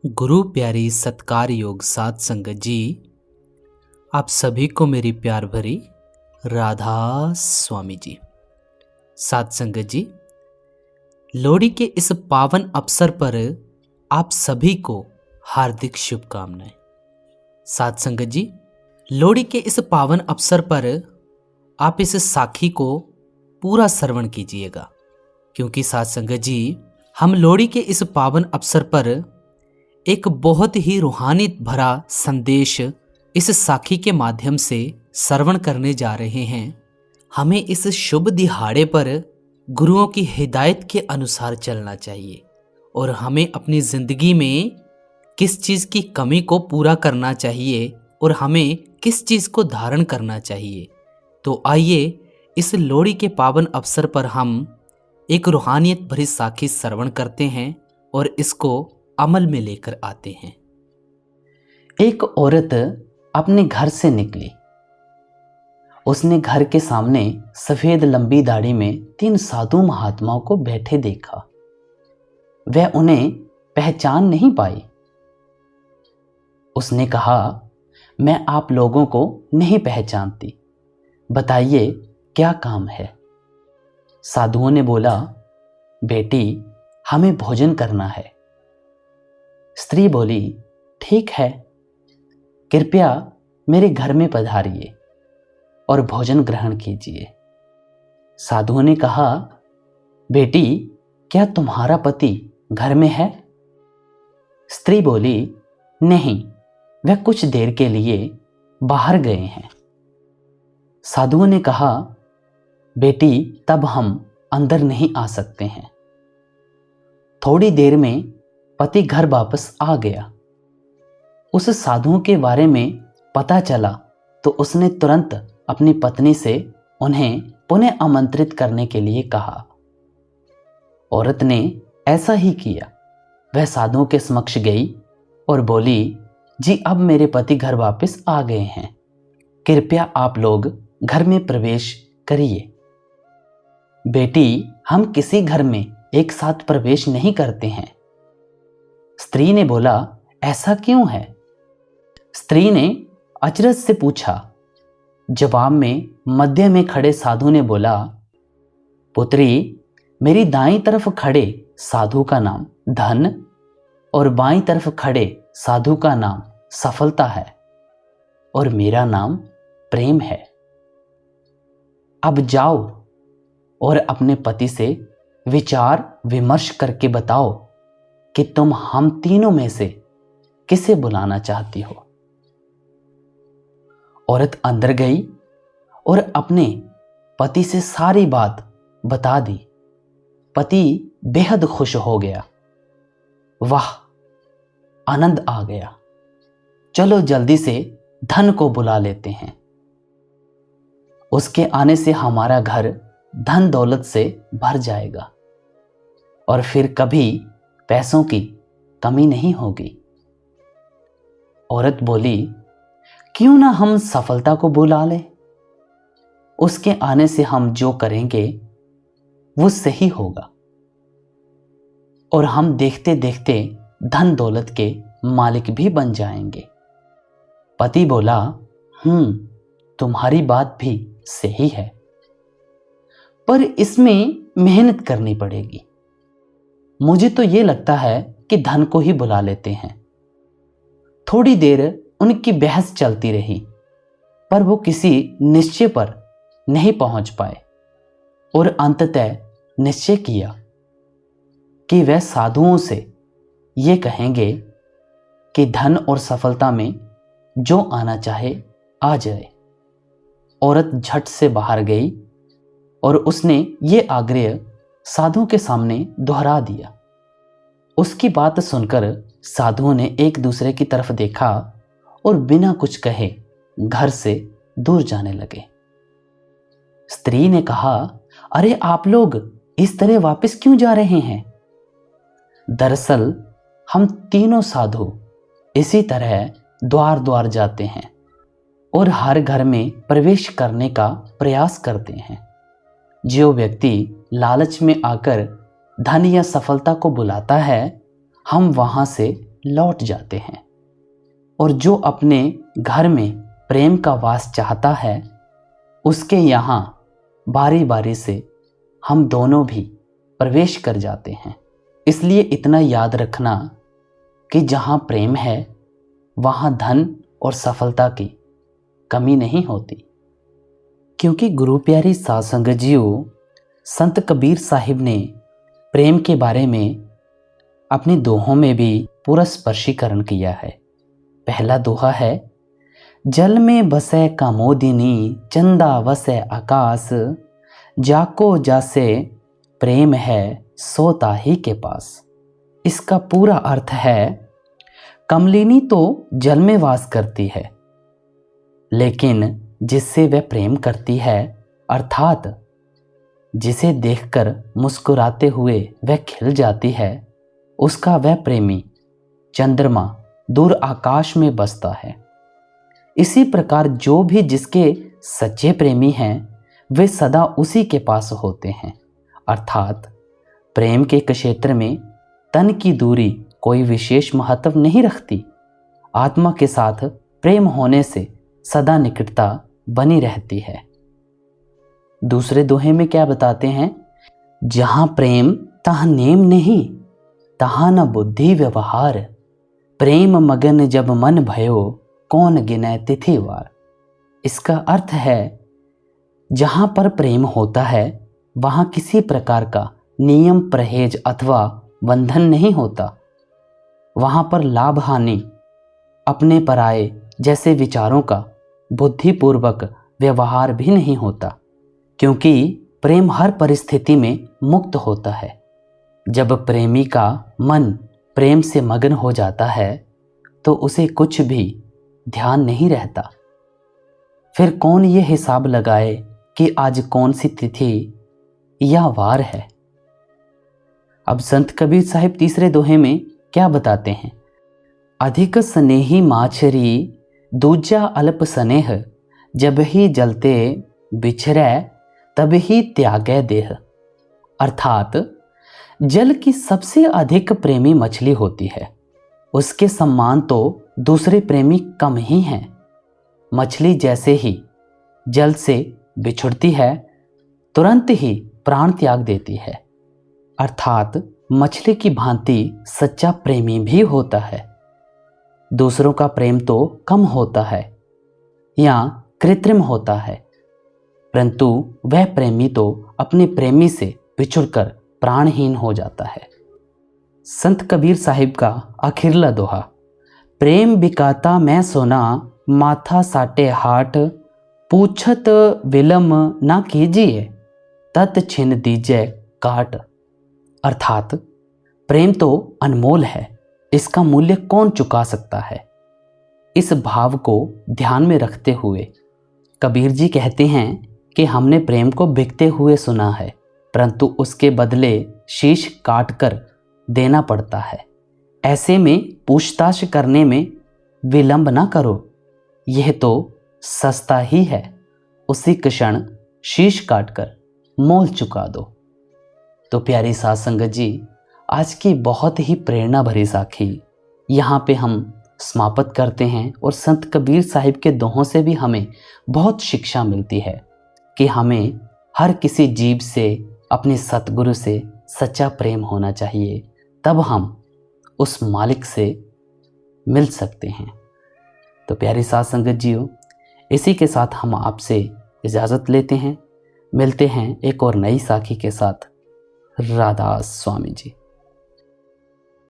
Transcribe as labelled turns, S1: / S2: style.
S1: गुरु प्यारी सत्कार योग साध संगत जी, आप सभी को मेरी प्यार भरी राधा स्वामी जी। साध संगत जी, लोहड़ी के इस पावन अवसर पर आप सभी को हार्दिक शुभकामनाएं। साध संगत जी, लोहड़ी के इस पावन अवसर पर आप इस साखी को पूरा श्रवण कीजिएगा, क्योंकि साध संगत जी, हम लोहड़ी के इस पावन अवसर पर एक बहुत ही रूहानियत भरा संदेश इस साखी के माध्यम से श्रवण करने जा रहे हैं। हमें इस शुभ दिहाड़े पर गुरुओं की हिदायत के अनुसार चलना चाहिए और हमें अपनी ज़िंदगी में किस चीज़ की कमी को पूरा करना चाहिए और हमें किस चीज़ को धारण करना चाहिए। तो आइए इस लोहड़ी के पावन अवसर पर हम एक रूहानियत भरी साखी श्रवण करते हैं और इसको अमल में लेकर आते हैं।
S2: एक औरत अपने घर से निकली। उसने घर के सामने सफेद लंबी दाढ़ी में 3 साधु महात्माओं को बैठे देखा। वह उन्हें पहचान नहीं पाई। उसने कहा, मैं आप लोगों को नहीं पहचानती, बताइए क्या काम है। साधुओं ने बोला, बेटी हमें भोजन करना है। स्त्री बोली, ठीक है, कृपया मेरे घर में पधारिए और भोजन ग्रहण कीजिए। साधुओं ने कहा, बेटी क्या तुम्हारा पति घर में है? स्त्री बोली, नहीं, वह कुछ देर के लिए बाहर गए हैं। साधुओं ने कहा, बेटी तब हम अंदर नहीं आ सकते हैं। थोड़ी देर में पति घर वापस आ गया। उस साधुओं के बारे में पता चला तो उसने तुरंत अपनी पत्नी से उन्हें पुनः आमंत्रित करने के लिए कहा। औरत ने ऐसा ही किया। वह साधुओं के समक्ष गई और बोली, जी अब मेरे पति घर वापस आ गए हैं, कृपया आप लोग घर में प्रवेश करिए। बेटी हम किसी घर में एक साथ प्रवेश नहीं करते हैं। स्त्री ने बोला, ऐसा क्यों है? स्त्री ने अचरज से पूछा। जवाब में मध्य में खड़े साधु ने बोला, पुत्री मेरी दाईं तरफ खड़े साधु का नाम धन और बाईं तरफ खड़े साधु का नाम सफलता है और मेरा नाम प्रेम है। अब जाओ और अपने पति से विचार विमर्श करके बताओ कि तुम हम तीनों में से किसे बुलाना चाहती हो। औरत अंदर गई और अपने पति से सारी बात बता दी। पति बेहद खुश हो गया। वाह, आनंद आ गया, चलो जल्दी से धन को बुला लेते हैं। उसके आने से हमारा घर धन दौलत से भर जाएगा और फिर कभी पैसों की कमी नहीं होगी। औरत बोली, क्यों ना हम सफलता को बुला लें? उसके आने से हम जो करेंगे वो सही होगा और हम देखते देखते धन दौलत के मालिक भी बन जाएंगे। पति बोला, तुम्हारी बात भी सही है, पर इसमें मेहनत करनी पड़ेगी। मुझे तो ये लगता है कि धन को ही बुला लेते हैं। थोड़ी देर उनकी बहस चलती रही, पर वो किसी निश्चय पर नहीं पहुंच पाए और अंततः निश्चय किया कि वह साधुओं से ये कहेंगे कि धन और सफलता में जो आना चाहे आ जाए। औरत झट से बाहर गई और उसने ये आग्रह साधुओं के सामने दोहरा दिया। उसकी बात सुनकर साधुओं ने एक दूसरे की तरफ देखा और बिना कुछ कहे घर से दूर जाने लगे। स्त्री ने कहा, अरे आप लोग इस तरह वापस क्यों जा रहे हैं? दरअसल हम तीनों साधु इसी तरह द्वार द्वार जाते हैं और हर घर में प्रवेश करने का प्रयास करते हैं। जो व्यक्ति लालच में आकर धन या सफलता को बुलाता है, हम वहां से लौट जाते हैं। और जो अपने घर में प्रेम का वास चाहता है, उसके यहाँ बारी बारी से हम दोनों भी प्रवेश कर जाते हैं। इसलिए इतना याद रखना कि जहाँ प्रेम है वहाँ धन और सफलता की कमी नहीं होती। क्योंकि गुरु प्यारी साध संगत जीओ, संत कबीर साहिब ने प्रेम के बारे में अपनी दोहों में भी पूरा स्पर्शीकरण किया है। पहला दोहा है, जल में बसे कामोदिनी, चंदा वसे आकाश, जाको जासे प्रेम है सो ताही के पास। इसका पूरा अर्थ है, कमलिनी तो जल में वास करती है, लेकिन जिससे वह प्रेम करती है, अर्थात जिसे देखकर मुस्कुराते हुए वह खिल जाती है, उसका वह प्रेमी चंद्रमा दूर आकाश में बसता है। इसी प्रकार जो भी जिसके सच्चे प्रेमी हैं, वे सदा उसी के पास होते हैं। अर्थात प्रेम के क्षेत्र में तन की दूरी कोई विशेष महत्व नहीं रखती। आत्मा के साथ प्रेम होने से सदा निकटता बनी रहती है। दूसरे दोहे में क्या बताते हैं, जहाँ प्रेम तहाँ नेम नहीं, तहाँ न बुद्धि व्यवहार, प्रेम मगन जब मन भयो, कौन गिने तिथिवार। इसका अर्थ है, जहाँ पर प्रेम होता है वहाँ किसी प्रकार का नियम, परहेज अथवा बंधन नहीं होता। वहाँ पर लाभ हानि, अपने पराये जैसे विचारों का बुद्धिपूर्वक व्यवहार भी नहीं होता, क्योंकि प्रेम हर परिस्थिति में मुक्त होता है। जब प्रेमी का मन प्रेम से मगन हो जाता है तो उसे कुछ भी ध्यान नहीं रहता। फिर कौन ये हिसाब लगाए कि आज कौन सी तिथि या वार है। अब संत कबीर साहिब तीसरे दोहे में क्या बताते हैं, अधिक स्नेही माछरी, दूजा अल्प स्नेह, जब ही जलते बिछरे तब ही त्यागे देह। अर्थात जल की सबसे अधिक प्रेमी मछली होती है, उसके सम्मान तो दूसरे प्रेमी कम ही हैं। मछली जैसे ही जल से बिछुड़ती है, तुरंत ही प्राण त्याग देती है। अर्थात मछली की भांति सच्चा प्रेमी भी होता है। दूसरों का प्रेम तो कम होता है या कृत्रिम होता है, परंतु वह प्रेमी तो अपने प्रेमी से बिछुड़कर प्राणहीन हो जाता है। संत कबीर साहिब का आखिरला दोहा, प्रेम बिकाता मैं सोना, माथा साटे हाट, पूछत विलम ना कीजिए, तत छिन दीजिए काट। अर्थात प्रेम तो अनमोल है, इसका मूल्य कौन चुका सकता है। इस भाव को ध्यान में रखते हुए कबीर जी कहते हैं कि हमने प्रेम को बिकते हुए सुना है, परंतु उसके बदले शीश काट कर देना पड़ता है। ऐसे में पूछताछ करने में विलंब ना करो, यह तो सस्ता ही है। उसी क्षण शीश काटकर मोल चुका दो। तो प्यारी साध संगत जी, आज की बहुत ही प्रेरणा भरी साखी यहाँ पे हम समाप्त करते हैं। और संत कबीर साहिब के दोहों से भी हमें बहुत शिक्षा मिलती है कि हमें हर किसी जीव से, अपने सतगुरु से सच्चा प्रेम होना चाहिए, तब हम उस मालिक से मिल सकते हैं। तो प्यारी साध संगत जीओ, इसी के साथ हम आपसे इजाज़त लेते हैं। मिलते हैं एक और नई साखी के साथ। राधा स्वामी जी।